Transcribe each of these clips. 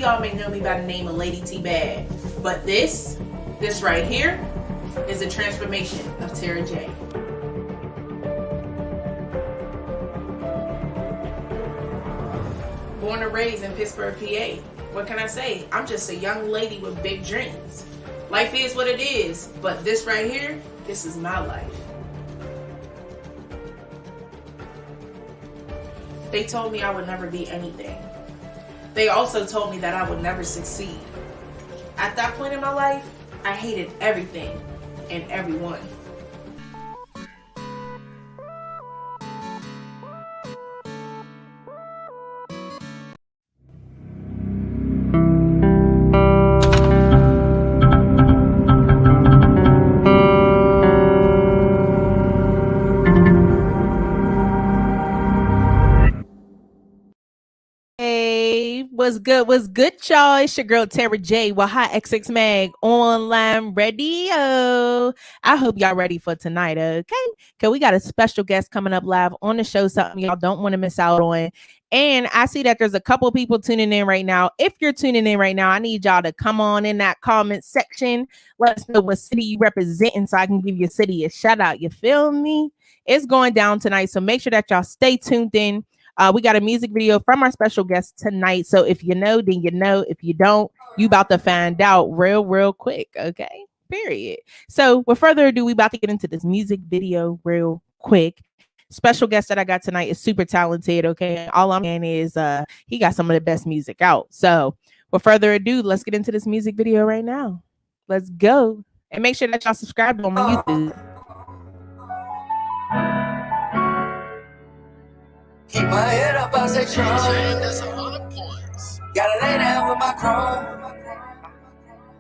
y'all may know me by the name of Lady T Bad, but this right here is a transformation of Tara J. Born and raised in Pittsburgh, PA. What can I say? I'm just a young lady with big dreams. Life is what it is, but this right here, this is my life. They told me I would never be anything. They also told me that I would never succeed. At that point in my life, I hated everything and everyone. What's good? What's good, y'all? It's your girl Tara J with HotxXMagOnlineRadio. I hope y'all ready for tonight, okay? Because we got a special guest coming up live on the show, something y'all don't want to miss out on. And I see that there's a couple people tuning in right now. If you're tuning in right now, I need y'all to come on in that comment section. Let us know what city you representing so I can give your city a shout out. You feel me? It's going down tonight, so make sure that y'all stay tuned in. We got a music video from our special guest tonight. So if you know, then you know. If you don't, you about to find out real quick. Okay, period. So with further ado, we about to get into this music video real quick. Special guest that I got tonight is super talented. Okay, all I'm saying is he got some of the best music out. So with further ado, let's get into this music video right now. Let's go. And make sure that y'all subscribe on my YouTube. Keep my head up, I say strong. Gotta lay down with my chrome.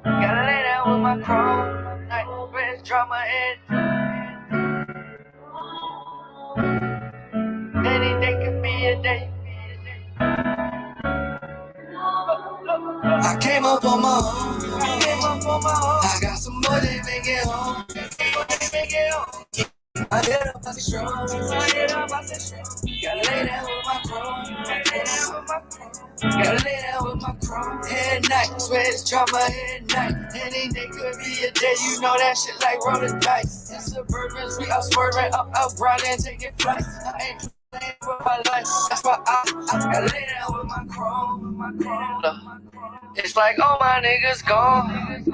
Gotta lay down with my chrome. Night friends drop my head. Any day could be a day. I came up on my own. I got some more they make it home. My head up, I say strong. Gotta lay down with my chrome. Gotta lay down with my chrome. Head night, swear it's drama head night. Any day could be a day, you know that shit like rolling dice. In Suburbans, we out swerving, up, riding, taking flights. I ain't playing with my life, that's why I gotta lay down with my chrome. It's like all my niggas gone.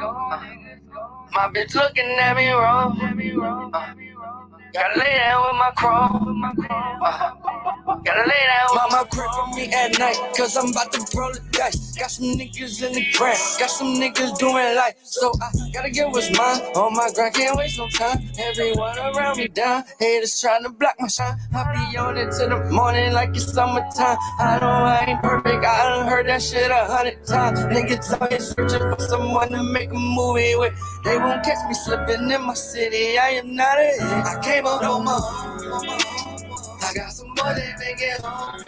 My bitch looking at me wrong. Gotta lay down with my chrome. Gotta lay down. Mama pray for me at night, cause I'm about to roll the dice. Got some niggas in the grind, got some niggas doing life. So I gotta get what's mine. On my grind, can't waste no time. Everyone around me down, haters trying to block my shine. I be on it till the morning like it's summertime. I know I ain't perfect, I done heard that shit 100 times. Niggas out here searching for someone to make a movie with. They won't catch me slipping in my city, I am not a hit. I came up on my own. I got some more they make it home.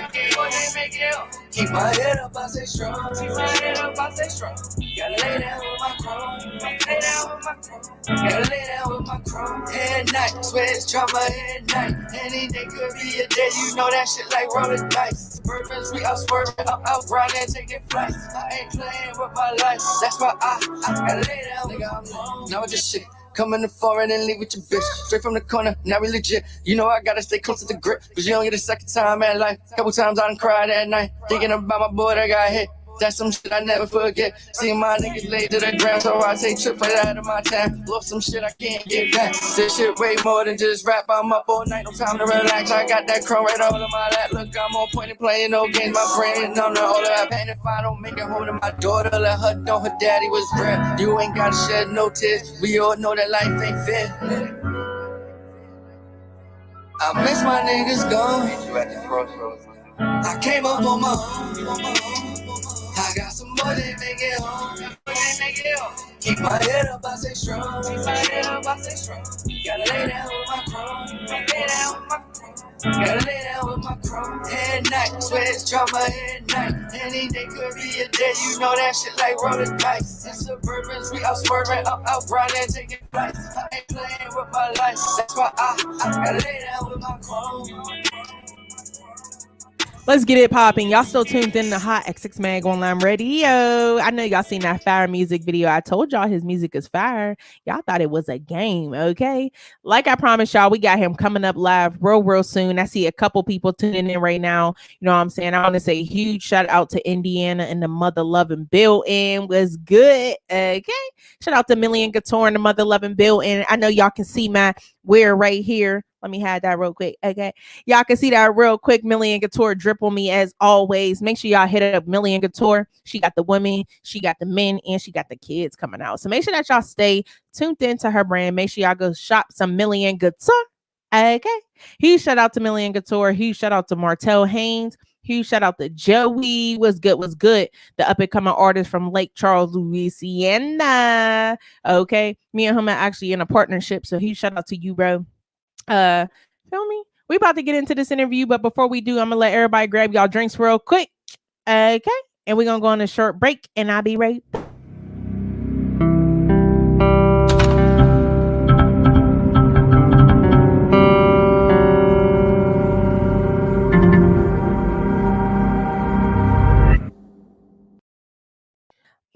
Keep my head up, I say strong. Gotta lay down with my chrome. Gotta lay down with my chrome. Head night, swear it's drama head night. Any day could be a day, you know that shit like rolling dice. Suburbans, we out swerving, up, riding, taking flights. I ain't playing with my life, that's why I gotta lay down. Nigga, I'm long. Now this shit. Come in the foreign and leave with your bitch. Straight from the corner, now we legit. You know I gotta stay close to the grip, cause you don't get a second time at life. Couple times I done cried at night, thinking about my boy that got hit. That's some shit I never forget. See my niggas laid to the ground, so I take trips right out of my town. Lost some shit I can't get back. This shit way more than just rap. I'm up all night, no time to relax. I got that chrome right all in my lap. Look, I'm on point and playing no games. My brain on the older I pain if I don't make it home to my daughter. Let her know her daddy was real. You ain't gotta shed no tears. We all know that life ain't fair. I miss my niggas gone. You at the crossroads. I came up on my own. I got some more they make it home. Keep my head up, I say strong. Gotta lay down with my chrome. Gotta lay down with my chrome. Head night, swear it's drama head night. Any day could be a day, you know that shit like rolling dice. In Suburbans, we out swerving, up, riding, taking flights. I ain't playing with my life, that's why I gotta lay down with my chrome. Let's get it popping. Y'all still tuned in to HotxxMagOnlineRadio. I know y'all seen that fire music video. I told y'all his music is fire. Y'all thought it was a game, okay? Like I promised y'all, we got him coming up live real soon. I see a couple people tuning in right now. You know what I'm saying? I want to say a huge shout out to Indiana and the Mother Loving build-in. Was good, okay? Shout out to Million Couture and the Mother Loving build-in. I know y'all can see my wear right here. Let me hide that real quick, okay? Y'all can see that real quick. Million Couture drip on me as always. Make sure y'all hit up Million Couture. She got the women, she got the men, and she got the kids coming out. So make sure that y'all stay tuned into her brand. Make sure y'all go shop some Million Couture. Okay. Huge shout out to Million Couture. Huge shout out to Martell Haynes. Huge shout out to Joey. Was good. The up and coming artist from Lake Charles, Louisiana. Okay. Me and him are actually in a partnership. So huge shout out to you, bro. Feel me? We about to get into this interview, but before we do, I'm gonna let everybody grab y'all drinks real quick. Okay. And we're gonna go on a short break, and I'll be right back.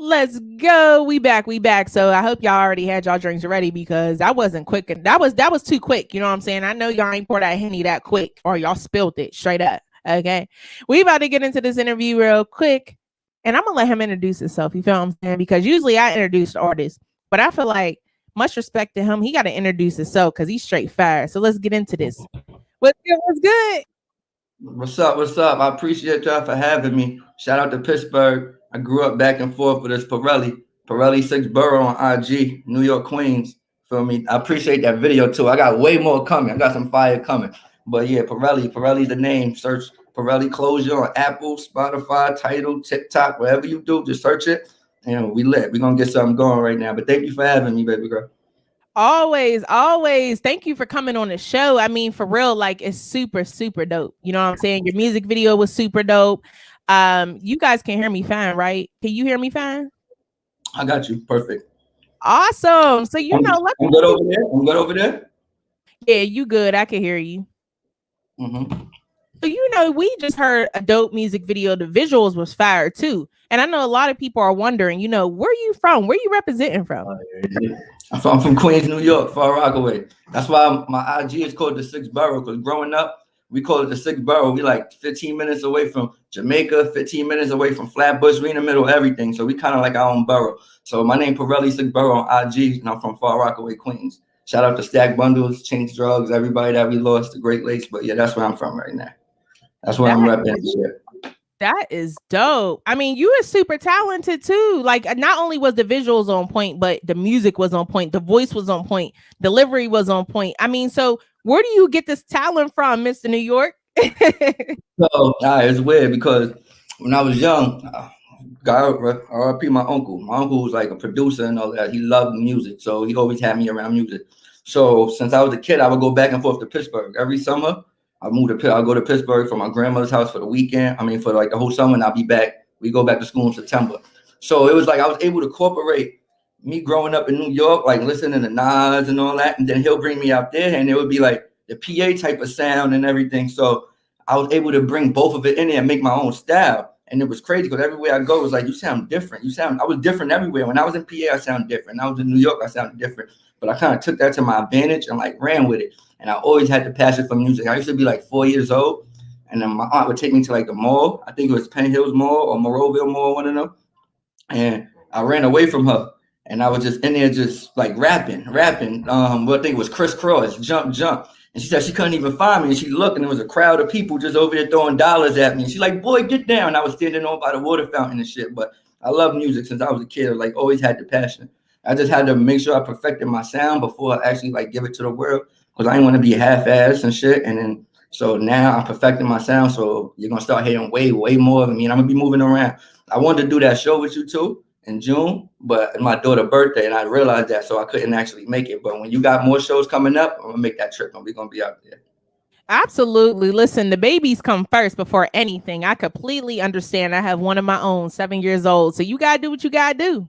Let's go. We back. So I hope y'all already had y'all drinks ready because that wasn't quick. And that was too quick. You know what I'm saying? I know y'all ain't pour that Henny that quick or y'all spilled it straight up. Okay. We about to get into this interview real quick. And I'm going to let him introduce himself. You feel what I'm saying? Because usually I introduce artists. But I feel like much respect to him. He got to introduce himself because he's straight fire. So let's get into this. What's good? What's up? I appreciate y'all for having me. Shout out to Pittsburgh. I grew up back and forth with this pArelli 6 Borough on IG, New York, Queens. Feel me? I appreciate that video too. I got way more coming. I got some fire coming. But yeah, pArelli's the name. Search pArelli Closure on Apple, Spotify, Tidal, TikTok, wherever you do, just search it. And we lit. We're gonna get something going right now. But thank you for having me, baby girl. Always. Thank you for coming on the show. I mean, for real, like it's super dope. You know what I'm saying? Your music video was super dope. You guys can hear me fine, right? Can you hear me fine? I got you. Perfect. Awesome. So I'm good over there. Yeah, you good. I can hear you. Mm-hmm. So we just heard a dope music video. The visuals was fire too. And I know a lot of people are wondering, where you from? Where you representing from? I'm from Queens, New York, Far Rockaway. That's why my IG is called the 6 Borough, because growing up, we call it the 6 Borough. We like 15 minutes away from Jamaica, 15 minutes away from Flatbush, we in the middle of everything. So we kind of like our own borough. So my name pArelli 6 Borough on IG, and I'm from Far Rockaway, Queens. Shout out to Stack Bundles, Change Drugs, everybody that we lost, the Great Lakes. But yeah, that's where I'm from right now. That's where I'm repping shit. That is dope. I mean, you are super talented too. Like, not only was the visuals on point, but the music was on point. The voice was on point. Delivery was on point. I mean, so where do you get this talent from, Mr. New York? So it's weird because when I was young, RIP my uncle. My uncle was like a producer and all that. He loved music, so he always had me around music. So since I was a kid, I would go back and forth to Pittsburgh every summer. I'll go to Pittsburgh for my grandmother's house for the weekend. I mean, for like the whole summer, and I'll be back. We go back to school in September. So it was like I was able to incorporate me growing up in New York, like listening to Nas and all that. And then he'll bring me out there, and it would be like the PA type of sound and everything. So I was able to bring both of it in there and make my own style. And it was crazy because everywhere I go, it was like, you sound different. I was different everywhere. When I was in PA, I sounded different. I was in New York, I sounded different. But I kind of took that to my advantage and like ran with it. And I always had the passion for music. I used to be like 4 years old, and then my aunt would take me to like the mall. I think it was Penn Hills Mall or Moroville Mall, one of them. And I ran away from her, and I was just in there just like rapping. I think it was crisscross, jump. And she said she couldn't even find me. And she looked, and there was a crowd of people just over there throwing dollars at me. And she's like, boy, get down. And I was standing on by the water fountain and shit. But I love music since I was a kid. I like always had the passion. I just had to make sure I perfected my sound before I actually like give it to the world. Because I didn't want to be half-assed and shit. And then, so now I'm perfecting my sound. So you're going to start hearing way more of me. And I'm going to be moving around. I wanted to do that show with you too in June, but it's my daughter's birthday. And I realized that, so I couldn't actually make it. But when you got more shows coming up, I'm going to make that trip. And we're going to be out there. Absolutely. Listen, the babies come first before anything. I completely understand. I have one of my own, 7 years old. So you got to do what you got to do.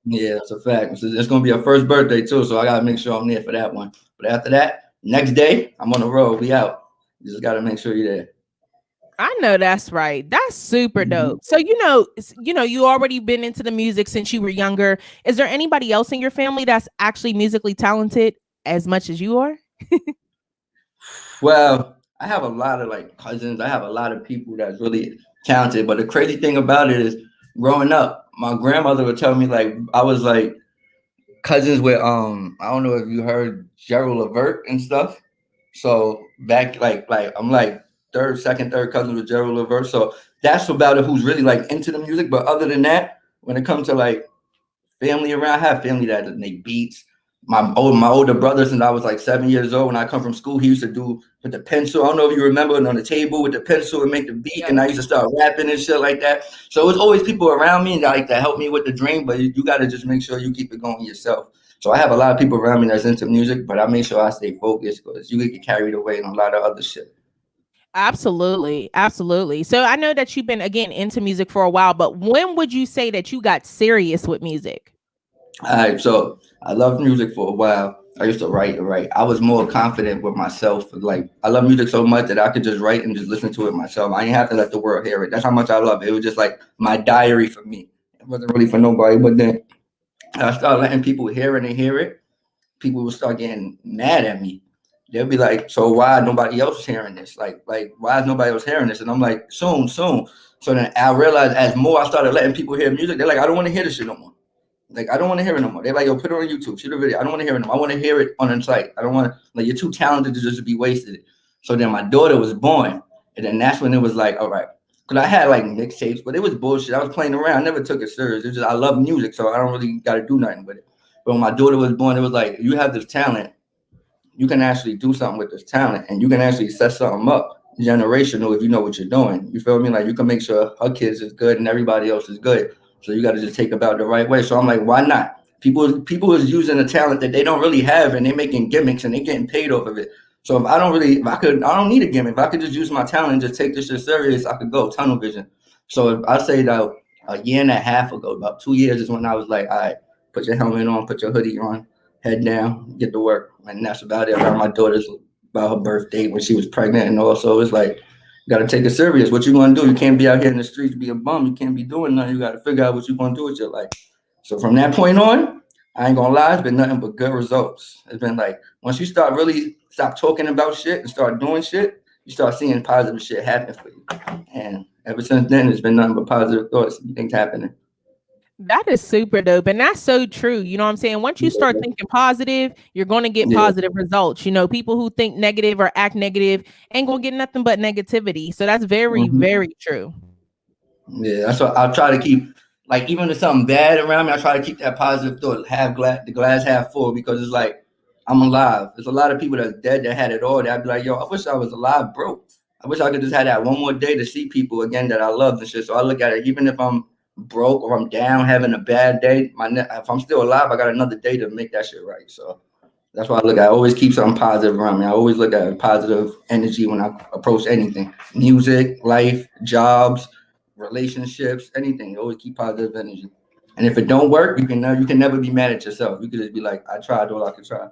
Yeah, that's a fact. It's going to be her first birthday too. So I got to make sure I'm there for that one. But after that, next day, I'm on the road. We out. You just got to make sure you're there. I know that's right. That's super Mhm. dope. So you already been into the music since you were younger. Is there anybody else in your family that's actually musically talented as much as you are? Well, I have a lot of like cousins. I have a lot of people that's really talented. But the crazy thing about it is, growing up, my grandmother would tell me like I was like cousins with I don't know if you heard Gerald Levert and stuff. So back like I'm like third cousin with Gerald Levert. So that's about it. Who's really like into the music. But other than that, when it comes to like family around. I have family that make beats. My older brother, since I was like 7 years old, when I come from school, he used to do with the pencil. I don't know if you remember it, on the table with the pencil and make the beat, Yep. and I used to start rapping and shit like that. So it's always people around me that like to help me with the dream, but you got to just make sure you keep it going yourself. So I have a lot of people around me that's into music, but I make sure I stay focused because you get carried away in a lot of other shit. Absolutely. Absolutely. So I know that you've been again into music for a while, but when would you say that you got serious with music? All right, so I loved music for a while. I used to write and write. I was more confident with myself. Like I love music so much that I could just write and just listen to it myself. I didn't have to let the world hear it. That's how much I love it. It was just like my diary for me. It wasn't really for nobody. But then I started letting people hear it and hear it. People would start getting mad at me. They'll be like, "So why nobody else hearing this? Like why is nobody else hearing this?" And I'm like, "Soon, soon." So then I realized as more I started letting people hear music, they're like, "I don't want to hear this shit no more." Like I don't want to hear it no more. They're like, yo, put it on YouTube, shoot a video. I don't want to hear it no more. I want to hear it on the site. I don't want to, like, you're too talented to just be wasted. So then my daughter was born, and then that's when it was like, all right, because I had like mixtapes, but it was bullshit. I was playing around. I never took it serious. It's just I love music, so I don't really got to do nothing with it. But when my daughter was born, it was like, you have this talent. You can actually do something with this talent, and you can actually set something up generational if you know what you're doing. You feel me? Like you can make sure her kids is good and everybody else is good. So you got to just take about the right way. So I'm like, why not? People is using a talent that they don't really have, and they're making gimmicks and they're getting paid off of it. So I don't need a gimmick. If I could just use my talent and just take this shit serious, I could go tunnel vision. So if I say that a year and a half ago, about 2 years is when I was like, all right, put your helmet on, put your hoodie on, head down, get to work. And that's about it. Around my daughter's about her birthday when she was pregnant, and also it's like you gotta take it serious. What you gonna do? You can't be out here in the streets be a bum. You can't be doing nothing. You gotta figure out what you gonna do with your life. So from that point on, I ain't gonna lie, it's been nothing but good results. It's been like once you start really stop talking about shit and start doing shit, you start seeing positive shit happen for you. And ever since then, it's been nothing but positive thoughts and things happening. That is super dope. And that's so true. You know what I'm saying? Once you start thinking positive, you're going to get Yeah. positive results. You know, people who think negative or act negative ain't going to get nothing but negativity. So that's very, Mhm. very true. Yeah, that's what I try to keep. Like even if something bad around me, I try to keep that positive thought, the glass half full, because it's like I'm alive. There's a lot of people that's dead that had it all. That'd be like, yo, I wish I was alive, bro. I wish I could just have that one more day to see people again that I love and shit. So I look at it, even if I'm broke or I'm down, having a bad day, if I'm still alive, I got another day to make that shit right. So that's why I look at. I always keep something positive around me. I always look at positive energy when I approach anything: music, life, jobs, relationships, anything. You always keep positive energy. And if it don't work, you can never be mad at yourself. You could just be like, I tried all I could try.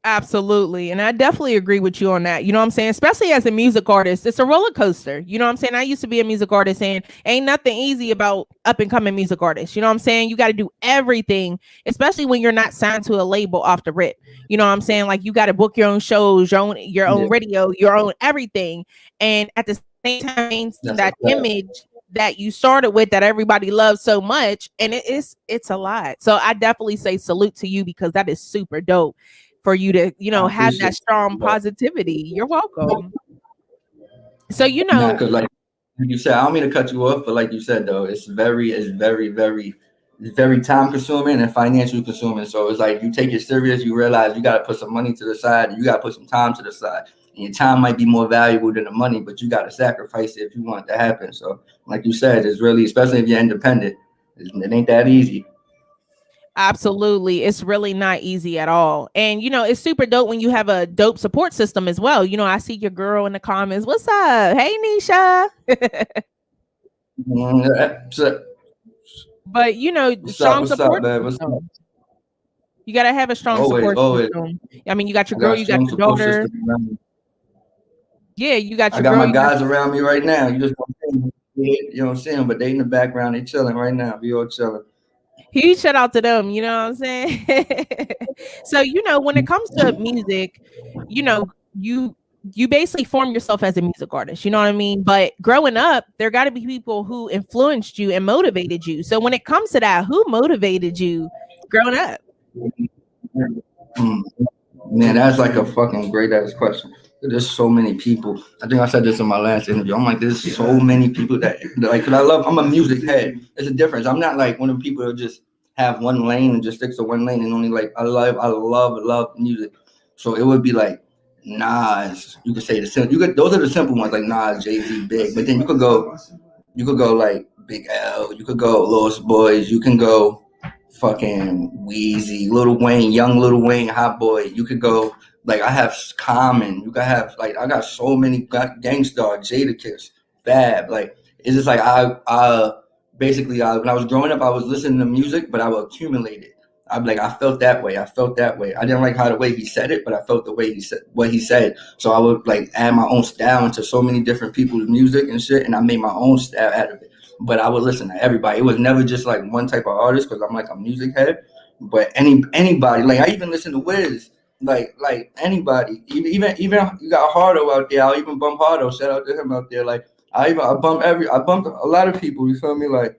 Absolutely. And I definitely agree with you on that. You know what I'm saying? Especially as a music artist, it's a roller coaster. You know what I'm saying? I used to be a music artist and ain't nothing easy about up and coming music artists. You know what I'm saying? You got to do everything, especially when you're not signed to a label off the rip. You know what I'm saying? Like you got to book your own shows, your own Yeah, radio, your own everything. And at the same time, that's a that fact. image that you started with that everybody loves so much, and it's a lot. So I definitely say salute to you because that is super dope for you to, I have that appreciate strong it. positivity. You're welcome. So, Nah, because like you said, I don't mean to cut you off, but like you said though, it's very time consuming and financial consuming. So it's like you take it serious, you realize you got to put some money to the side, and you got to put some time to the side. And your time might be more valuable than the money, but you got to sacrifice it if you want it to happen. So, like you said, it's really, especially if you're independent, it ain't that easy. absolutely, it's really not easy at all. And, it's super dope when you have a dope support system as well. I see your girl in the comments. What's up? Hey, Nisha. So, But, strong what's up, support man? What's up? system. You got to have a strong Always, support always. system. I mean, you got your I girl, got a you got strong your support daughter. system around me. Yeah, you got I your got girl. my guys around me right now. You just don't see them. You don't see them, but they in the background. They chilling right now. We all chilling. Huge shout out to them. You know what I'm saying? So when it comes to music, you know you you basically form yourself as a music artist. You know what I mean? But growing up, there got to be people who influenced you and motivated you. So when it comes to that, who motivated you growing up? Mm. Man, that's like a fucking great ass question. There's so many people. I think I said this in my last interview. I'm like, there's so many people that like, cause I'm a music head. It's a difference. I'm not like one of the people that just have one lane and just sticks to one lane and only like, I love music. So it would be like Nas. You could say those are the simple ones like Nas, Jay-Z, Big. But then you could go like Big L. You could go Lost Boys. You can go fucking Wheezy, Lil Wayne, young Lil Wayne, Hot Boy. You could go like I have Common. You could have like I got so many Gangstar, Jadakiss, Fab. Like it's just like I basically when I was growing up, I was listening to music, but I would accumulate it. I'm like I felt that way. I felt that way. I didn't like how the way he said it, but I felt the way he said what he said. So I would like add my own style into so many different people's music and shit, and I made my own style out of it. But I would listen to everybody. It was never just like one type of artist because I'm like a music head. But anybody, like I even listen to Wiz, like anybody. Even you got Hardo out there. I'll even bump Hardo. Shout out to him out there. Like I bumped a lot of people. You feel me? Like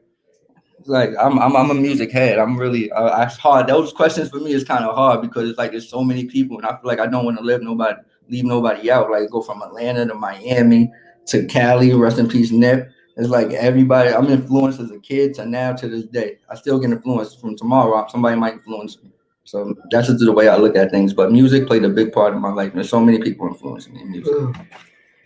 I'm a music head. I'm really it's hard. Those questions for me is kind of hard because it's like there's so many people, and I feel like I don't want to leave nobody out. Like go from Atlanta to Miami to Cali. Rest in peace, Nip. It's like everybody. I'm influenced as a kid to now to this day. I still get influenced from tomorrow. Somebody might influence me. So that's just the way I look at things. But music played a big part of my life. There's so many people influencing me in music.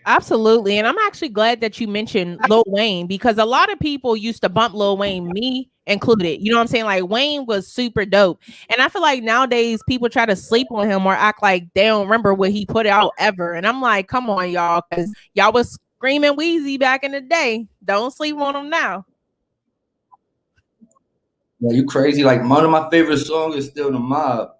Absolutely. And I'm actually glad that you mentioned Lil Wayne because a lot of people used to bump Lil Wayne, me included. You know what I'm saying? Like Wayne was super dope. And I feel like nowadays people try to sleep on him or act like they don't remember what he put out ever. And I'm like, come on, y'all, because y'all was screaming Wheezy back in the day. Don't sleep on him now. Yeah, you crazy. Like one of my favorite songs is still The Mob.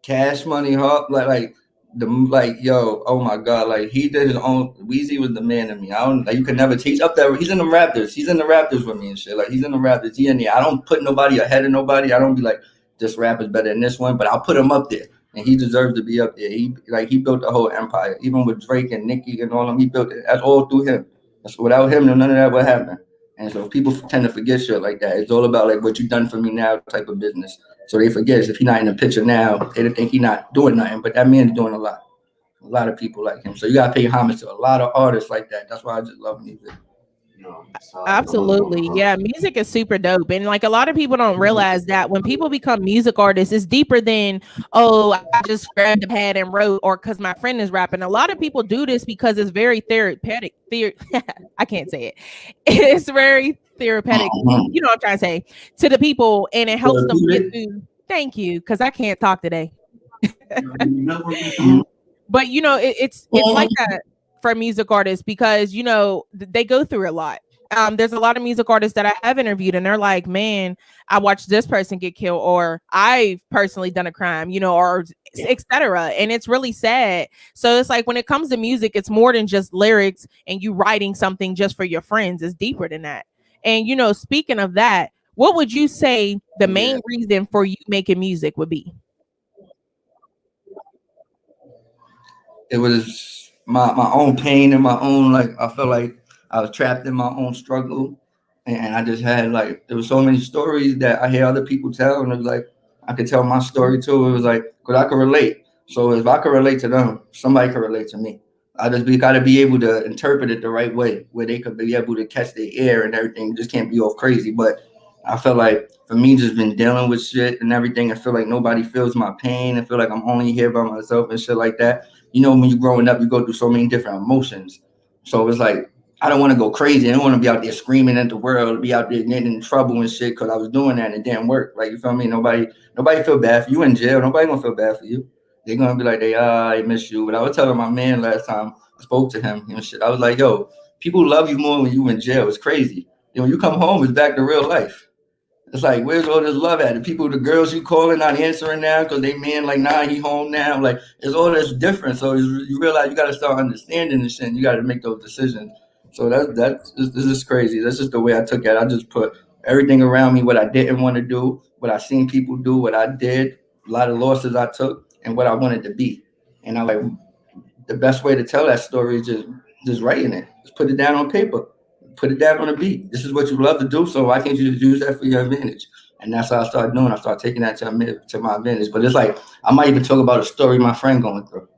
Cash Money Hop. Yo, oh my God. Like he did his own. Wheezy was the man to me. I don't like you can never teach up there. He's in the Raptors. He's in the Raptors with me and shit. Like he's in the Raptors. He in there. I don't put nobody ahead of nobody. I don't be like this rapper's better than this one, but I'll put him up there. And he deserves to be up there. He built the whole empire. Even with Drake and Nicki and all of them, he built it. That's all through him. That's without him, none of that would happen. And so people tend to forget shit like that. It's all about like what you done for me now type of business. So they forget if he's not in the picture now, they think he's not doing nothing. But that man's doing a lot. A lot of people like him. So you gotta pay homage to a lot of artists like that. That's why I just love music. Absolutely. Yeah, music is super dope. And like a lot of people don't realize that when people become music artists, it's deeper than, oh, I just grabbed a pad and wrote or because my friend is rapping. A lot of people do this because it's very therapeutic. I can't say it. It's very therapeutic. You know what I'm trying to say to the people, and it helps them get through. Thank you, because I can't talk today. But it's like that for music artists because they go through a lot. There's a lot of music artists that I have interviewed and they're like, man, I watched this person get killed or I've personally done a crime, or etc. And it's really sad. So it's like when it comes to music, it's more than just lyrics and you writing something just for your friends. It's deeper than that. And speaking of that, what would you say the main reason for you making music would be? It was my own pain and my own, like, I felt like I was trapped in my own struggle. And I just had, like, there was so many stories that I hear other people tell. And it was like, I could tell my story too. It was like, because I could relate. So if I could relate to them, somebody could relate to me. I just got to be able to interpret it the right way, where they could be able to catch their ear and everything. Just can't be all crazy. But I feel like for me, just been dealing with shit and everything. I feel like nobody feels my pain. I feel like I'm only here by myself and shit like that. When you're growing up, you go through so many different emotions. So it's like, I don't want to go crazy. I don't want to be out there screaming at the world, be out there getting in trouble and shit because I was doing that and it didn't work. Like, you feel me? Nobody feel bad for you in jail. Nobody gonna feel bad for you. They're gonna be like, I miss you. But I was telling my man last time I spoke to him and shit. I was like, yo, people love you more when you in jail. It's crazy. When you come home, it's back to real life. It's like, where's all this love at? The girls you calling not answering now because they man like, nah, he home now. Like, it's all this different. So you realize you got to start understanding this shit. And you got to make those decisions. So this is crazy. That's just the way I took it. I just put everything around me, what I didn't want to do, what I seen people do, what I did, a lot of losses I took, and what I wanted to be. And I like the best way to tell that story is just writing it. Just put it down on paper. Put it down on a beat. This is what you love to do, so why can't you just use that for your advantage? And that's how I started doing. I started taking that to my advantage. But it's like I might even talk about a story my friend going through,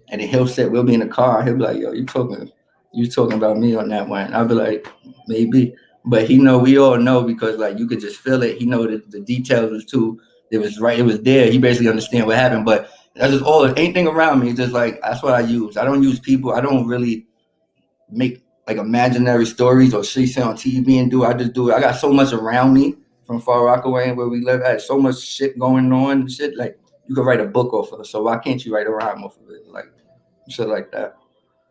and then we'll be in the car. He'll be like, "Yo, you talking about me on that one?" And I'll be like, "Maybe," but we all know because like you could just feel it. He know that the details was too. It was right. It was there. He basically understand what happened. But that's just all. Anything around me is just like that's what I use. I don't use people. I don't really make like imaginary stories or shit on TV and do. I just do it. I got so much around me from Far Rockaway and where we live at. So much shit going on. Shit like you could write a book off of. So why can't you write a rhyme off of it? Like shit like that.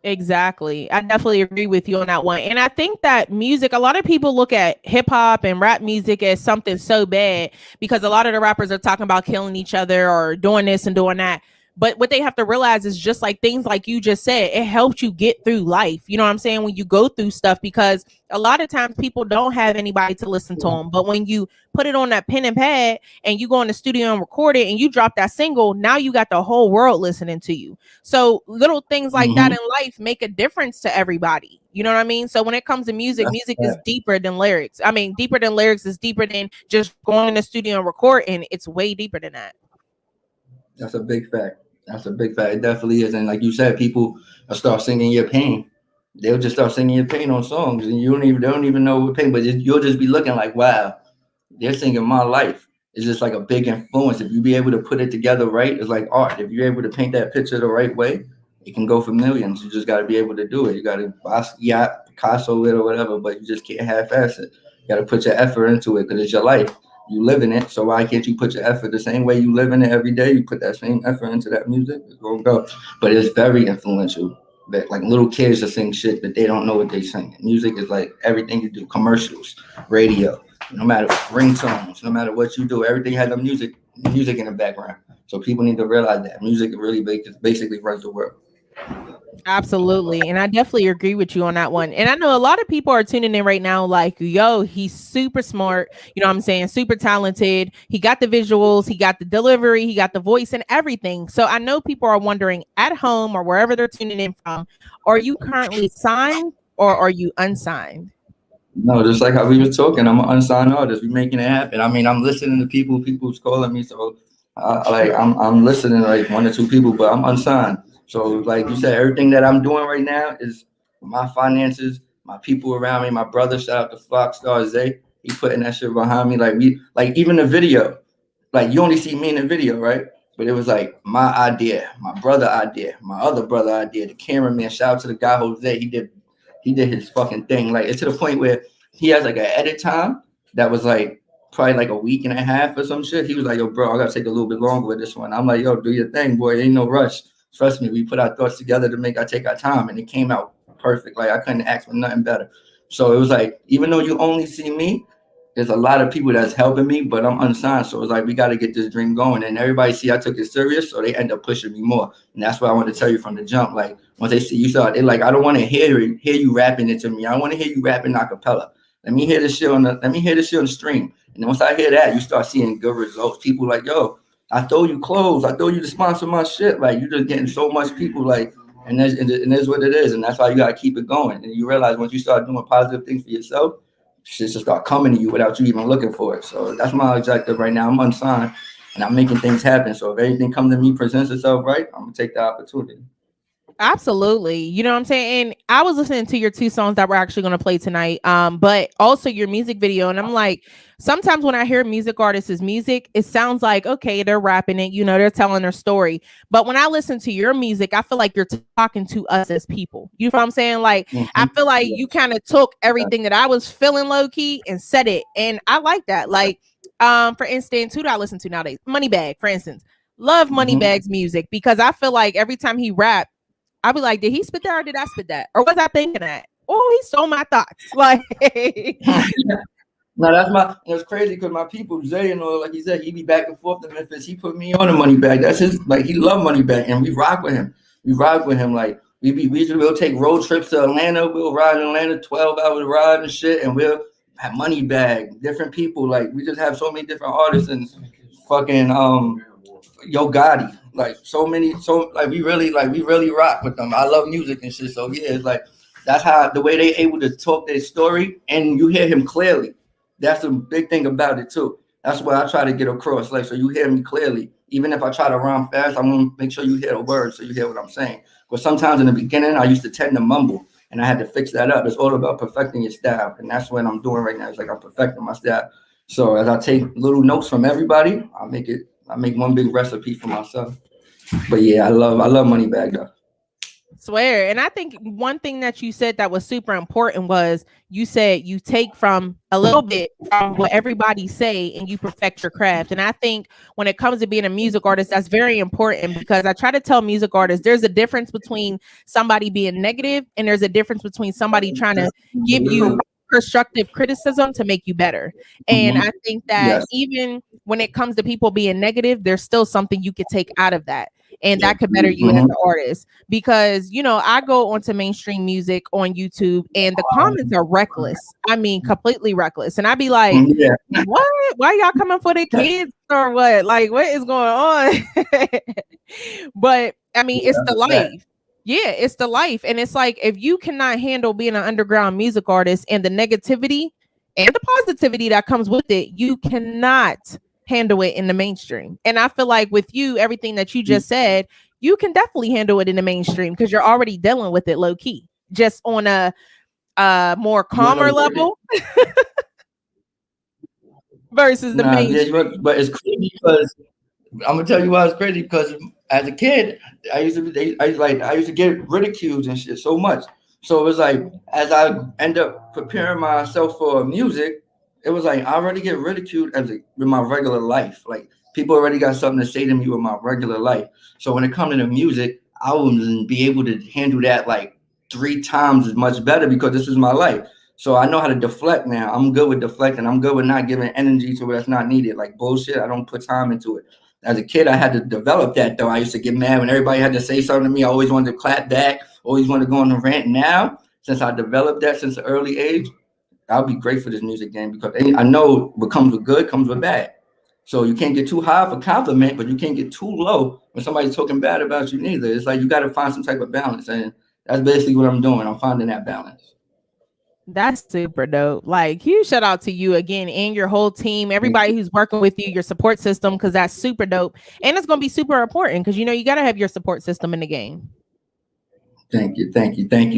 Exactly. I definitely agree with you on that one. And I think that music, a lot of people look at hip hop and rap music as something so bad because a lot of the rappers are talking about killing each other or doing this and doing that. But what they have to realize is just like things like you just said, it helps you get through life. You know what I'm saying? When you go through stuff, because a lot of times people don't have anybody to listen to them. But when you put it on that pen and pad and you go in the studio and record it and you drop that single, now you got the whole world listening to you. So little things like that in life make a difference to everybody. You know what I mean? So when it comes to music, music is deeper than lyrics. I mean, deeper than lyrics is deeper than just going in the studio and recording. It's way deeper than that. That's a big fact. That's a big fact. It definitely is. And like you said, people will start singing your pain. They'll just start singing your pain on songs, and they don't even know what pain. But you'll just be looking like, wow, they're singing my life. It's just like a big influence. If you be able to put it together right, it's like art. If you're able to paint that picture the right way, it can go for millions. You just got to be able to do it. You got to Picasso it or whatever, but you just can't half-ass it. You got to put your effort into it because it's your life. You live in it, so why can't you put your effort the same way you live in it every day? You put that same effort into that music, it's gonna go. But it's very influential. Like little kids that sing shit that they don't know what they sing. Music is like everything you do, commercials, radio, no matter ringtones, no matter what you do, everything has a music in the background. So people need to realize that music really basically runs the world. Absolutely. And I definitely agree with you on that one. And I know a lot of people are tuning in right now like, yo, he's super smart. You know what I'm saying? Super talented. He got the visuals, he got the delivery, he got the voice and everything. So I know people are wondering at home or wherever they're tuning in from, are you currently signed or are you unsigned? No, just like how we were talking, I'm an unsigned artist. We're making it happen. I mean, I'm listening to people's calling me. So I'm listening to like one or two people, but I'm unsigned. So like you said, everything that I'm doing right now is my finances, my people around me, my brother, shout out to Foxstar Zay. He putting that shit behind me. Like even the video, like you only see me in the video, right? But it was like my idea, my brother idea, my other brother idea, the cameraman, shout out to the guy Jose. He did his fucking thing. Like it's to the point where he has like an edit time that was like probably like a week and a half or some shit. He was like, yo, bro, I gotta take a little bit longer with this one. I'm like, yo, do your thing, boy. Ain't no rush. Trust me, we put our thoughts together to take our time, and it came out perfect. Like I couldn't ask for nothing better. So it was like, even though you only see me, there's a lot of people that's helping me, but I'm unsigned. So it's like, we got to get this dream going. And everybody see I took it serious, so they end up pushing me more. And that's what I want to tell you from the jump. Like, once they see you start, they like, I don't want to hear you rapping it to me. I want to hear you rapping a cappella. Let me hear this shit on the stream. And then once I hear that, you start seeing good results. People like, yo, I throw you clothes. I throw you to sponsor my shit. Like, you're just getting so much people, like, and that's what it is. And that's why you got to keep it going. And you realize once you start doing positive things for yourself, shit just start coming to you without you even looking for it. So that's my objective right now. I'm unsigned and I'm making things happen. So if anything comes to me, presents itself right, I'm going to take the opportunity. Absolutely. You know what I'm saying? And I was listening to your two songs that we're actually going to play tonight, but also your music video. And I'm like, sometimes when I hear music artists' music, it sounds like, okay, they're rapping it, you know, they're telling their story. But when I listen to your music, I feel like you're talking to us as people. You know what I'm saying? Like, I feel like you kind of took everything that I was feeling low key and said it. And I like that. Like, for instance, who do I listen to nowadays? Moneybagg, for instance. Love Moneybagg's music because I feel like every time he raps, I'll be like, did he spit that or did I spit that? Or was I thinking that? Oh, he stole my thoughts. Like, No, that's my. It's crazy because my people, Zay, like he said, he be back and forth to Memphis. He put me on the Money Bag. That's his. Like he love Money Bag, and we rock with him. We rock with him. Like we'll take road trips to Atlanta. We'll ride in Atlanta, 12 hours ride and shit, and we'll have Money Bag. Different people. Like we just have so many different artists and fucking Yo Gotti. Like so many. So like we really rock with them. I love music and shit. So yeah, it's like that's how the way they able to talk their story, and you hear him clearly. That's the big thing about it too. That's what I try to get across. Like, so you hear me clearly. Even if I try to rhyme fast, I'm gonna make sure you hear the words so you hear what I'm saying. But sometimes in the beginning, I used to tend to mumble, and I had to fix that up. It's all about perfecting your style, and that's what I'm doing right now. It's like I'm perfecting my style. So as I take little notes from everybody, I make one big recipe for myself. But yeah, I love Money Bag though. Swear. And I think one thing that you said that was super important was you said you take from a little bit from what everybody say and you perfect your craft. And I think when it comes to being a music artist, that's very important because I try to tell music artists there's a difference between somebody being negative and there's a difference between somebody trying to give you constructive criticism to make you better. And I think that even when it comes to people being negative, there's still something you could take out of that. And that could better you as an artist because, I go onto mainstream music on YouTube and the comments are reckless. I mean, completely reckless. And I'd be like, what? Why y'all coming for the kids or what? Like, what is going on? But I mean, it's the life. Yeah, it's the life. And it's like, if you cannot handle being an underground music artist and the negativity and the positivity that comes with it, you cannot handle it in the mainstream. And I feel like with you, everything that you just said, you can definitely handle it in the mainstream because you're already dealing with it low key, just on a more calmer level versus the mainstream. Yeah, but it's crazy because I'm gonna tell you why it's crazy because as a kid, I used to get ridiculed and shit so much. So it was like as I end up preparing myself for music, it was like I already get ridiculed with my regular life. Like people already got something to say to me with my regular life. So when it comes to the music, I wouldn't be able to handle that like 3 times as much better because this is my life. So I know how to deflect now. I'm good with deflecting. I'm good with not giving energy to where it's not needed. Like bullshit, I don't put time into it. As a kid, I had to develop that though. I used to get mad when everybody had to say something to me. I always wanted to clap back, always wanted to go on a rant. Now, since I developed that since an early age, I'll be great for this music game because I know what comes with good comes with bad. So you can't get too high for compliment, but you can't get too low when somebody's talking bad about you neither. It's like you got to find some type of balance. And that's basically what I'm doing. I'm finding that balance. That's super dope. Like, huge shout out to you again and your whole team, everybody who's working with you, your support system, because that's super dope. And it's going to be super important because, you got to have your support system in the game. Thank you.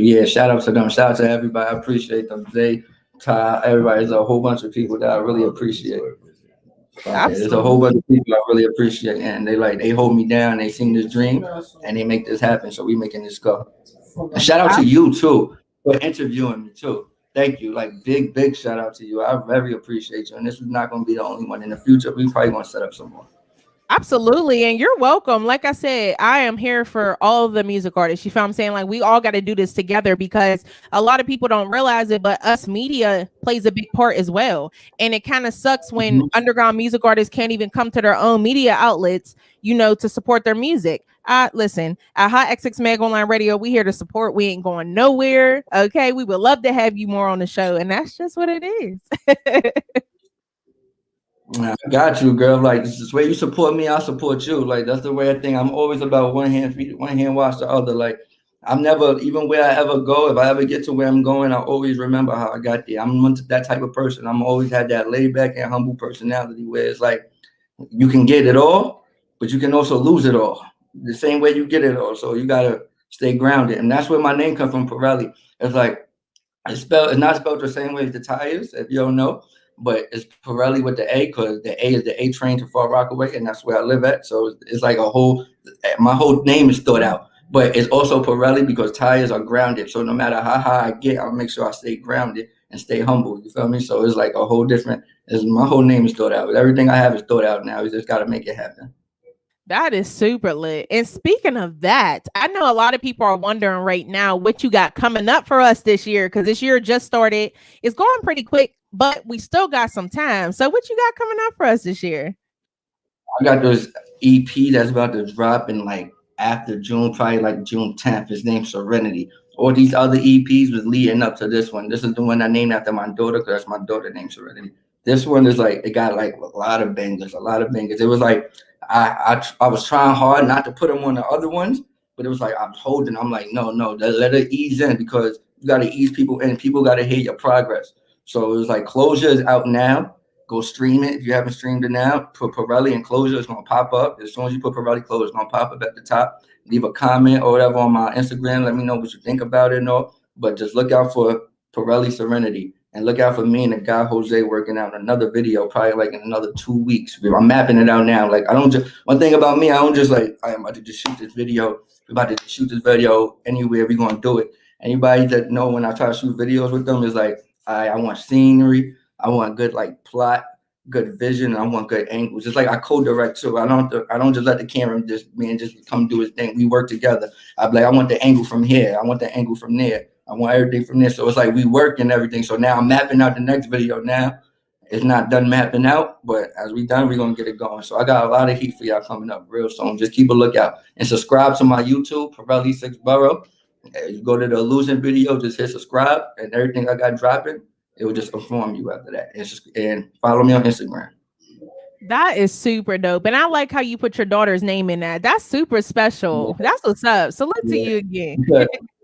Yeah, shout out to them. Shout out to everybody. I appreciate them. Zay, Ty, everybody. There's a whole bunch of people that I really appreciate. There's a whole bunch of people I really appreciate. And they hold me down. They seen this dream and they make this happen. So we making this go. And shout out to you, too, for interviewing me, too. Thank you. Like, big shout out to you. I very appreciate you. And this is not going to be the only one. In the future, we probably going to set up some more. Absolutely. And you're welcome. Like I said, I am here for all the music artists. You feel what I'm saying? Like, we all got to do this together because a lot of people don't realize it, but us media plays a big part as well. And it kind of sucks when underground music artists can't even come to their own media outlets, to support their music. Listen, at HotxXMagOnlineRadio, we here to support. We ain't going nowhere. Okay. We would love to have you more on the show. And that's just what it is. I got you, girl. Like, this is the way you support me, I support you. Like, that's the way I think. I'm always about one hand wash the other. Like, I'm never, even where I ever go, if I ever get to where I'm going, I always remember how I got there. I'm that type of person. I'm always had that laid back and humble personality where it's like, you can get it all, but you can also lose it all. The same way you get it all. So you got to stay grounded. And that's where my name comes from, pArelli. It's like, it's not spelled the same way as the tires, if you don't know. But it's pArelli with the A because the A is the A train to Far Rockaway, and that's where I live at. So it's like my whole name is thought out. But it's also pArelli because tires are grounded. So no matter how high I get, I'll make sure I stay grounded and stay humble. You feel me? So it's like a whole different, my whole name is thought out. Everything I have is thought out now. You just got to make it happen. That is super lit. And speaking of that, I know a lot of people are wondering right now what you got coming up for us this year, because this year just started. It's going pretty quick. but we still got some time. So what you got coming up for us this year? I got this EP that's about to drop in like after June, probably like June 10th. His name's Serenity. All these other EPs was leading up to this one. This is the one I named after my daughter because that's my daughter named Serenity. This one is like, it got like a lot of bangers. It was like, I was trying hard not to put them on the other ones, but it was like, I'm like, no, let it ease in because you got to ease people in. People got to hear your progress. So it was like, Closure is out now. Go stream it if you haven't streamed it now. Put pArelli and Closure. It's gonna pop up as soon as you put pArelli Closure. It's gonna pop up at the top. Leave a comment or whatever on my Instagram. Let me know what you think about it and all. But just look out for pArelli Serenity and look out for me and the guy Jose working out another video probably like in another 2 weeks. I'm mapping it out now. Like I don't just one thing about me. I don't just like I'm about to just shoot this video. We're about to shoot this video anywhere. We're gonna do it. Anybody that know when I try to shoot videos with them is like I want scenery. I want good like plot, good vision. I want good angles. It's like I co-direct too. I don't just let the camera just come do his thing. We work together. I be like, I want the angle from here. I want the angle from there. I want everything from there. So it's like we work and everything. So now I'm mapping out the next video now. It's not done mapping out, but as we done, we're gonna get it going. So I got a lot of heat for y'all coming up real soon. Just keep a lookout and subscribe to my YouTube, pArelli 6 Borough. You go to the illusion video, just hit subscribe, and everything I got dropping, it will just inform you after that. And follow me on Instagram. That is super dope. And I like how you put your daughter's name in that. That's super special. Yeah. That's what's up. Salute to you again.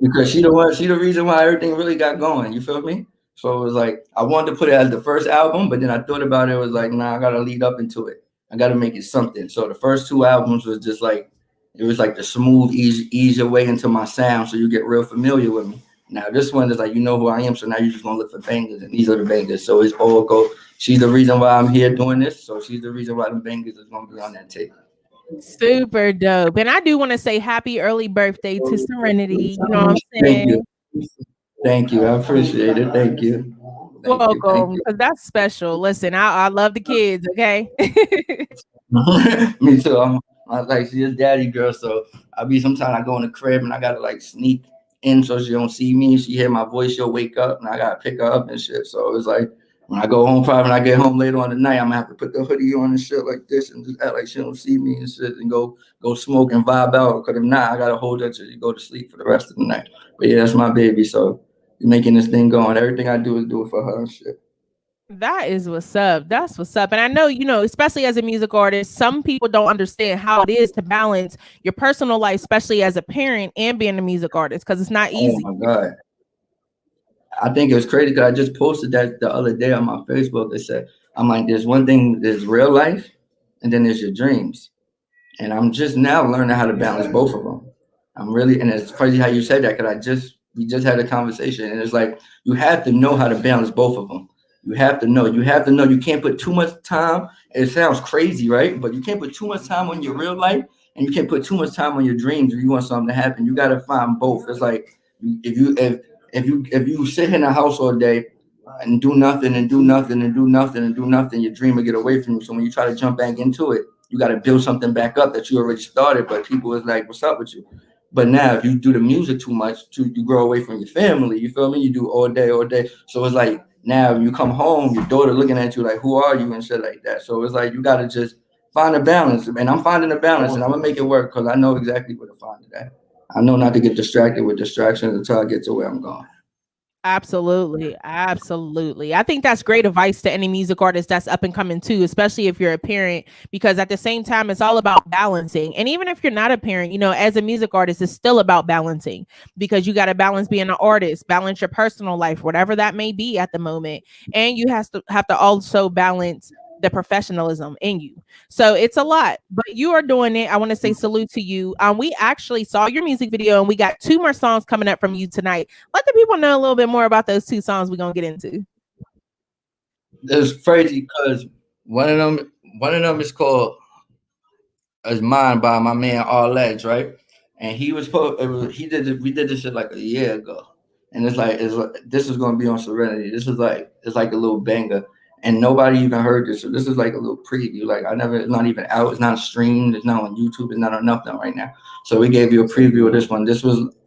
Because she the reason why everything really got going. You feel me? So it was like, I wanted to put it as the first album, but then I thought about it. It was like, nah, I got to lead up into it. I got to make it something. So the first 2 albums was just like, it was like the smooth, ease your way into my sound so you get real familiar with me. Now this one is like, you know who I am, so now you're just gonna look for bangers, and these are the bangers. So it's all go. She's the reason why I'm here doing this, so she's the reason why the bangers is gonna be on that tape. Super dope. And I do want to say happy early birthday to Serenity. You know what I'm saying? Thank you. I appreciate it. Thank you. Welcome, because that's special. Listen, I love the kids. Okay. Me too. I'm like, she's a daddy girl, so sometimes I go in the crib and I gotta like sneak in so she don't see me. She hear my voice, she'll wake up and I gotta pick her up and shit. So it's like when I go home, probably when I get home later on the night, I'm gonna have to put the hoodie on and shit like this and just act like she don't see me and shit and go smoke and vibe out. Because if not, I gotta hold her till you go to sleep for the rest of the night. But yeah, that's my baby. So you're making this thing going. Everything I do is do it for her and shit. That is what's up. That's what's up. And I know, especially as a music artist, some people don't understand how it is to balance your personal life, especially as a parent and being a music artist, because it's not easy. Oh my God. I think it was crazy because I just posted that the other day on my Facebook. They said, I'm like, there's one thing, there's real life, and then there's your dreams. And I'm just now learning how to balance both of them. And it's crazy how you said that because we just had a conversation, and it's like, you have to know how to balance both of them. You have to know you can't put too much time. It sounds crazy, right? But you can't put too much time on your real life, and you can't put too much time on your dreams if you want something to happen. You got to find both. It's like if you sit in a house all day and do nothing, your dream will get away from you. So when you try to jump back into it, you got to build something back up that you already started. But people is like, what's up with you? But now if you do the music too much, you grow away from your family. You feel me? You do all day. So it's like, now you come home, your daughter looking at you like, who are you and shit like that. So it's like you got to just find a balance. And I'm finding a balance, and I'm going to make it work because I know exactly where to find it at. I know not to get distracted with distractions until I get to where I'm going. Absolutely. I think that's great advice to any music artist that's up and coming too, especially if you're a parent, because at the same time, it's all about balancing. And even if you're not a parent, as a music artist, it's still about balancing, because you got to balance being an artist, balance your personal life, whatever that may be at the moment. And you have to also balance the professionalism in you. So it's a lot, but you are doing it. I want to say salute to you. We actually saw your music video, and we got 2 more songs coming up from you tonight. Let the people know a little bit more about those 2 songs we're going to get into. It's crazy because one of them is called "Is Mine" by my man Ledge, right? And we did this shit like a year ago. And it's like this is gonna be on Serenity. It's like a little banger. And nobody even heard this. So this is like a little preview. Like it's not even out. It's not streamed. It's not on YouTube. It's not on nothing right now. So we gave you a preview of this one.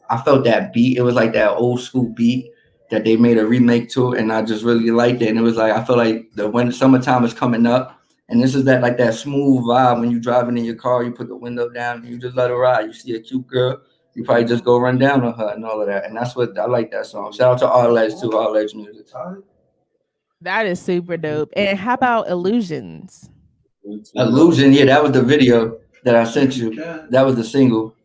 I felt that beat. It was like that old school beat that they made a remake to, and I just really liked it. And it was like I feel like when summertime is coming up, and this is that like that smooth vibe when you're driving in your car, you put the window down, and you just let her ride. You see a cute girl, you probably just go run down on her and all of that. And that's what I like that song. Shout out to Arledge too, Arledge Music. That is super dope. And how about Illusions? Illusion, yeah, that was the video that I sent you. That was the single.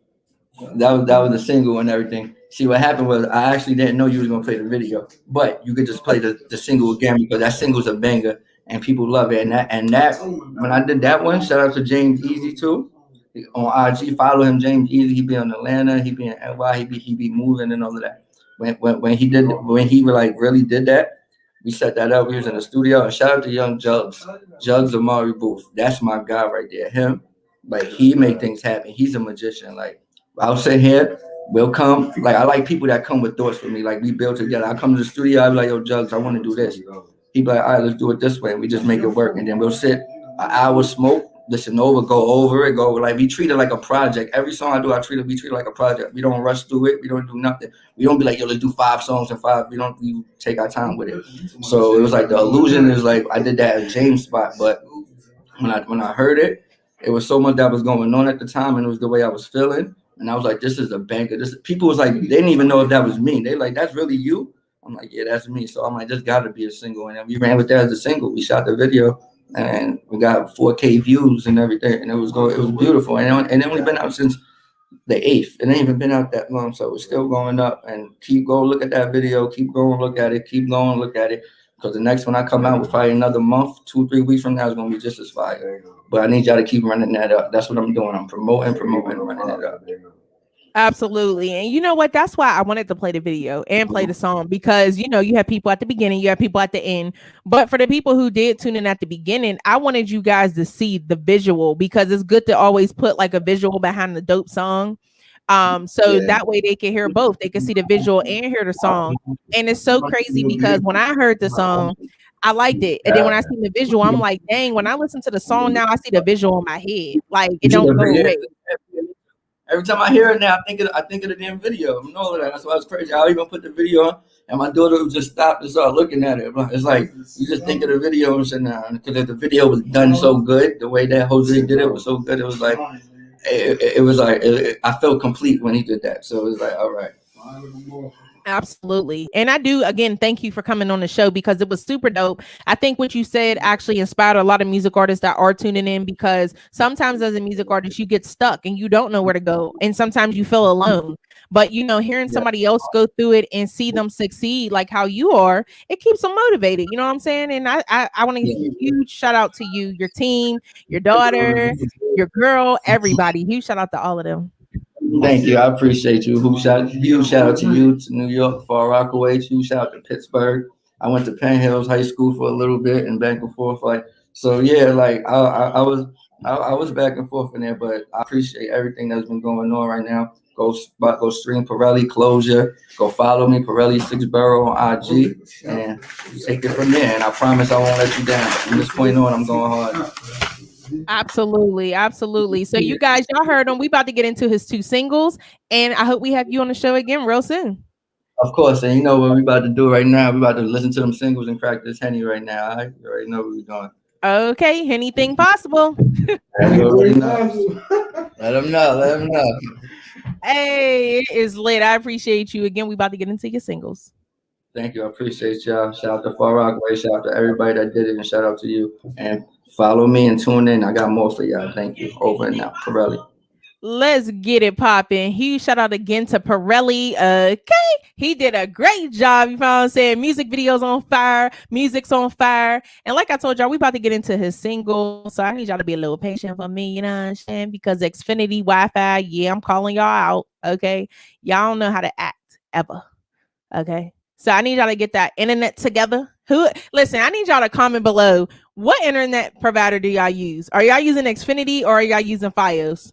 That was the single and everything. See, what happened was I actually didn't know you was gonna play the video, but you could just play the single again because that single's a banger and people love it. And that when I did that one, shout out to James Easy too. On IG, follow him, James Easy. He be in Atlanta, he be in NY, he be moving and all of that. When he like really did that, we set that up. We was in the studio, and shout out to Young Jugs Amari Booth. That's my guy right there. Him, like he make things happen. He's a magician. Like I'll sit here, we'll come. Like I like people that come with thoughts for me. Like we build together. I come to the studio, I be like, yo, Jugs, I want to do this. He be like, all right, let's do it this way. And we just make it work. And then we'll sit an hour, smoke, listen over, go over it, go like we treat it like a project. Every song I do, we treat it like a project. We don't rush through it. We don't do nothing. We don't be like, yo, let's do 5 songs in 5. We take our time with it. So it was like the illusion is like I did that at James spot, but when I heard it, it was so much that was going on at the time, and it was the way I was feeling. And I was like, this is a banger. People was like, they didn't even know if that was me. They like, that's really you? I'm like, yeah, that's me. So I'm like, this got to be a single. And then we ran with that as a single. We shot the video, and we got 4K views and everything. And it was beautiful. And it only been out since the 8th. It ain't even been out that long. So it's still going up. And keep going, look at that video. Keep going, look at it. Keep going, look at it. Because the next one I come out with probably another month, 2-3 weeks from now is going to be just as fire. But I need y'all to keep running that up. That's what I'm doing. I'm promoting, running that up. Absolutely. And you know what? That's why I wanted to play the video and play the song, because, you know, you have people at the beginning, you have people at the end. But for the people who did tune in at the beginning, I wanted you guys to see the visual, because it's good to always put like a visual behind the dope song. That way they can hear both. They can see the visual and hear the song. And it's so crazy because when I heard the song, I liked it. And then when I see the visual, I'm like, dang, when I listen to the song now, I see the visual in my head. Like it don't go away. Every time I hear it now, I think of the damn video and all of that. That's why it's crazy. I'll even put the video on, and my daughter would just stop and start looking at it. It's like you just think of the video and say, nah, because the video was done so good. The way that Jose did it was so good. It was like I felt complete when he did that. So it was like, all right. Absolutely. And I do, again, thank you for coming on the show, because it was super dope. I think what you said actually inspired a lot of music artists that are tuning in, because sometimes as a music artist, you get stuck and you don't know where to go. And sometimes you feel alone. But, you know, hearing somebody else go through it and see them succeed like how you are, it keeps them motivated. You know what I'm saying? And I want to give a huge shout out to you, your team, your daughter, your girl, everybody. Huge shout out to all of them. Thank you. I appreciate you. Huge shout out to you, to New York, Far Rockaway. Huge shout out to Pittsburgh. I went to Penn Hills High School for a little bit and back and forth. Like, so yeah, like I was back and forth in there, but I appreciate everything that's been going on right now. Go stream pArelli Closure. Go follow me, pArelli 6borough on IG, and take it from there. And I promise I won't let you down. From this point on, I'm going hard. Absolutely. So you guys, y'all heard him. We about to get into his 2 singles, and I hope we have you on the show again real soon. Of course, and you know what we about to do right now? We about to listen to them singles and crack this Henny right now. All right? You already know what we're doing. Okay, anything possible. You already know. Let them know. Hey, it is lit. I appreciate you. Again, we about to get into your singles. Thank you. I appreciate y'all. Shout out to Far Rockaway. Shout out to everybody that did it, and shout out to you. And follow me and tune in. I got more for y'all. Thank you. Over and out. pArelli. Let's get it popping. Huge shout out again to pArelli. Okay, he did a great job. You know what I'm saying? Music videos on fire, music's on fire. And like I told y'all, we about to get into his single. So I need y'all to be a little patient for me, you know what I'm saying? Because Xfinity Wi-Fi, yeah, I'm calling y'all out. Okay. Y'all don't know how to act ever. Okay. So I need y'all to get that internet together. Listen, I need y'all to comment below. What internet provider do y'all use? Are y'all using Xfinity or are y'all using Fios?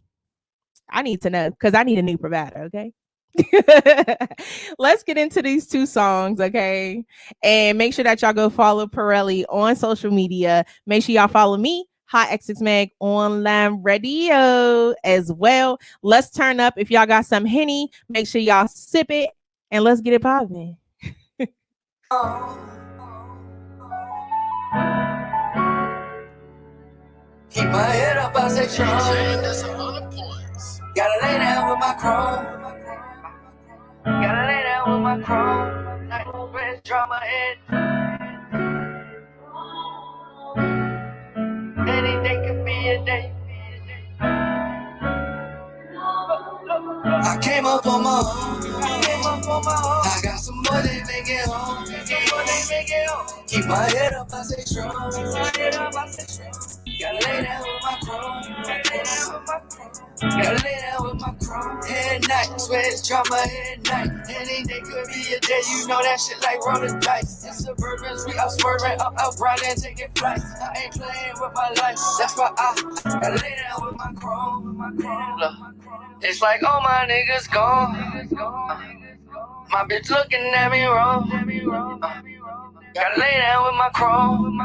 I need to know, because I need a new provider, okay? Let's get into these 2 songs, okay? And make sure that y'all go follow pArelli on social media. Make sure y'all follow me, HotxMagOnlineRadio as well. Let's turn up. If y'all got some Henny, make sure y'all sip it, and let's get it popping. Keep my head up, I say strong. Gotta lay down with my chrome. Gotta lay down with my chrome. Night with drama in. Any day could be a day. I came up on my own. I got some more they make it home. Keep my head up, I say strong. Gotta lay down with my chrome. Gotta lay down with my chrome. Head night, swear it's drama head night. Any day could be a day, you know that shit like rolling dice. In Suburbans, we out swerving, up riding, taking flights. I ain't playing with my life, that's why I gotta lay down with my chrome. Look, it's like all my niggas gone. My bitch looking at me wrong. Gotta lay down with my chrome.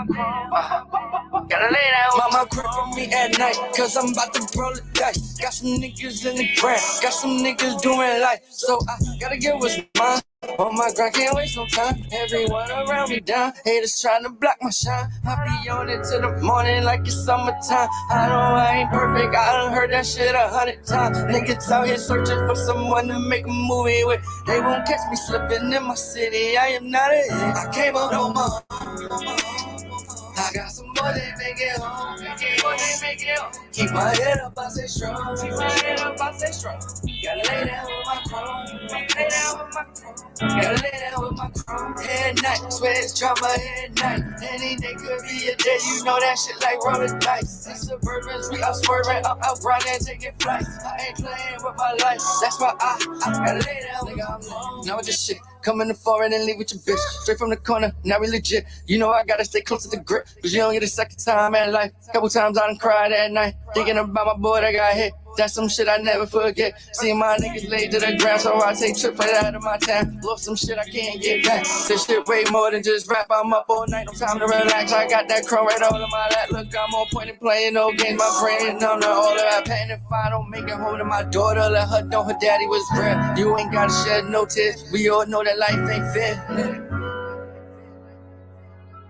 Gotta lay down with my chrome for me at night, cause I'm about to roll the dice. Got some niggas in the ground, got some niggas doing life. So I gotta get what's mine. On my grind, can't waste no time. Everyone around me down, haters trying to block my shine. I be on it till the morning like it's summertime. I know I ain't perfect, I done heard that shit 100 times. Niggas out here searching for someone to make a movie with. They won't catch me slipping in my city, I am not a hit. I came up on my own. I got some more they make it home. Keep my head up, I say strong. Gotta lay down with my chrome. Gotta lay down with my chrome. Head night, swear it's drama head night. Any day could be a day, you know that shit like rolling dice. In Suburbans, we out swerving, up riding, taking flights. I ain't playing with my life, that's why I gotta lay down. Nigga, I'm long. Now with this shit, come in the foreign and leave with your bitch. Straight from the corner, now we legit. You know I gotta stay close to the grip, cause you don't get a second time at life. Couple times I done cried at night, thinking about my boy that got hit. That's some shit I never forget. Seeing my niggas laid to the ground, so I take trips right out of my town. Lost some shit I can't get back. This shit way more than just rap. I'm up all night, no time to relax. I got that chrome right all in my lap. Look, I'm on point and playing no games. My brain on the order. I pain if I don't make it home to my daughter. Let her know her daddy was real. You ain't gotta shed no tears. We all know that life ain't fair.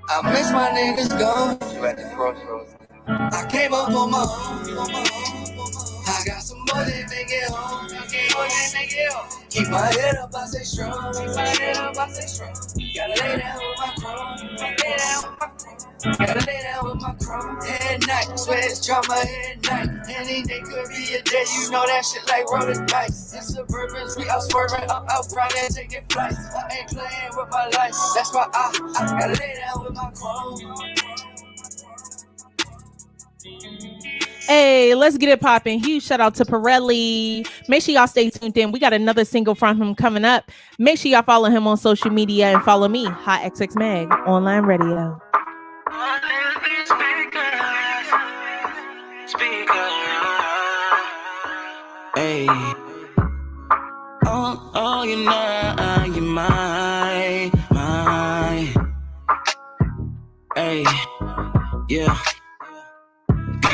I miss my niggas gone. You at the crossroads. I came up on my own. I got some more they make it home. Keep my head up, I say strong. Gotta lay down with my chrome. Gotta lay down with my chrome. Head night, swear it's drama head night. Any day could be a day, you know that shit like rolling dice. In Suburbans, we out swerving, up riding, taking flights. I ain't playing with my life, that's why I gotta lay down with my chrome. Hey, let's get it popping. Huge shout out to pArelli. Make sure y'all stay tuned in. We got another single from him coming up. Make sure y'all follow him on social media and follow me, HotxXMagOnlineRadio. Hey. Oh, you're mine. Hey, yeah.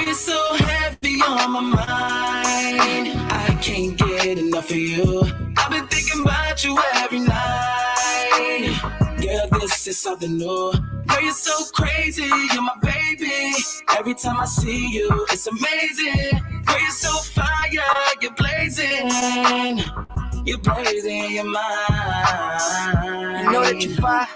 You're so heavy on my mind. I can't get enough of you. I've been thinking about you every night. Girl, this is something new. Girl, you're so crazy, you're my baby. Every time I see you, it's amazing. Girl, you're so fire, you're blazing. You're blazing, you're mine. You know that you're fire.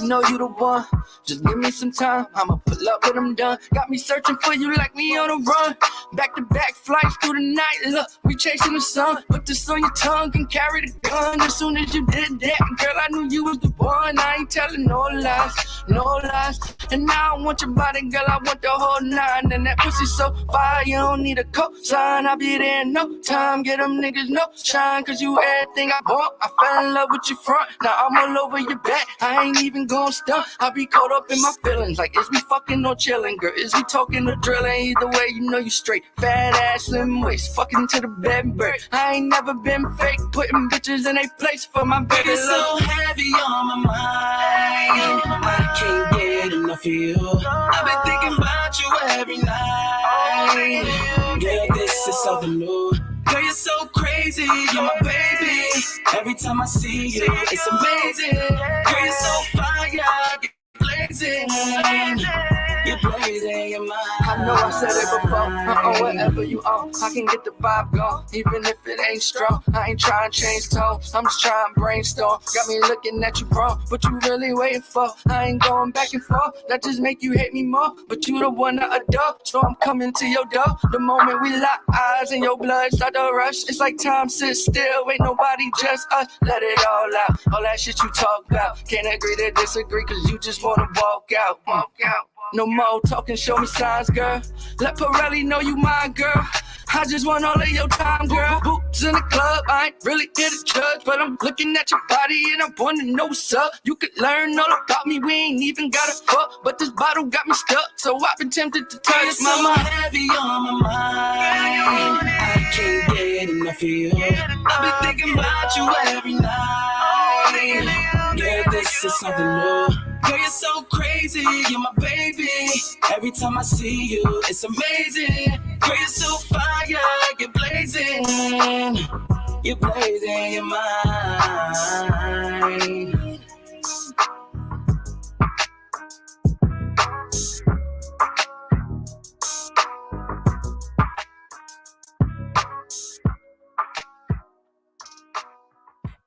You know you the one, just give me some time, I'ma pull up when I'm done. Got me searching for you like me on a run. Back-to-back flights through the night, look, we chasing the sun. Put this on your tongue and carry the gun. As soon as you did that, girl, I knew you was the one. I ain't telling no lies. And now I want your body, girl, I want the whole nine. And that pussy so fire, you don't need a cosign. I'll be there in no time, get them niggas no shine. Cause you everything I want, I fell in love with your front. Now I'm all over your back, I ain't even gon' stunt. I be caught up in my feelings, like is we fucking or chilling, girl? Is we talking or drilling? Either way, you know you straight. Fat ass, slim waist, fucking to the bed bird. I ain't never been fake, putting bitches in a place for my baby. It's so heavy on my mind, I can't get enough of you. I've been thinking about you every night. Girl, this is something new. Girl, you're so crazy, you're my baby. Every time I see you, it's amazing. Girl, you're so fine, blazing your mind. I know I said it before, whatever you own, I can get the vibe going, even if it ain't strong. I ain't trying to change tone, I'm just trying to brainstorm. Got me looking at you wrong, but you really waiting for. I ain't going back and forth, that just make you hate me more. But you the one I adore, so I'm coming to your door. The moment we lock eyes and your blood start to rush, it's like time sits still, ain't nobody, just us. Let it all out, all that shit you talk about. Can't agree to disagree, cause you just wanna walk out. No more talking, show me signs, girl. Let pArelli know you mine, girl. I just want all of your time, girl. Boots in the club, I ain't really here to judge, but I'm looking at your body and I wanna know what's up. You could learn all about me, we ain't even gotta fuck, but this bottle got me stuck, so I've been tempted to touch. It's so heavy on my mind, I can't get enough of you. I've been thinking about you every night. Yeah, this is something new. Girl, you're so crazy, you're my baby. Every time I see you, it's amazing. Girl, you're so fire, you're blazing. You're blazing your mind.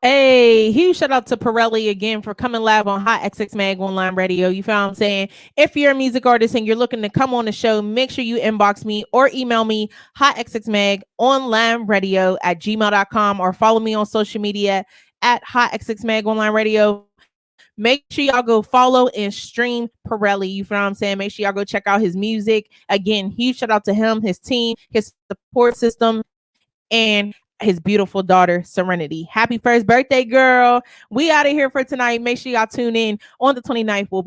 Hey, huge shout out to pArelli again for coming live on HotxXMag Online Radio. You feel what I'm saying? If you're a music artist and you're looking to come on the show, make sure you inbox me or email me HotxXMagOnlineRadio@gmail.com or follow me on social media at HotxXMagOnlineRadio. Make sure y'all go follow and stream pArelli. You feel what I'm saying? Make sure y'all go check out his music. Again, huge shout out to him, his team, his support system, and his beautiful daughter, Serenity. Happy first birthday, girl. We out of here for tonight. Make sure y'all tune in on the 29th. We'll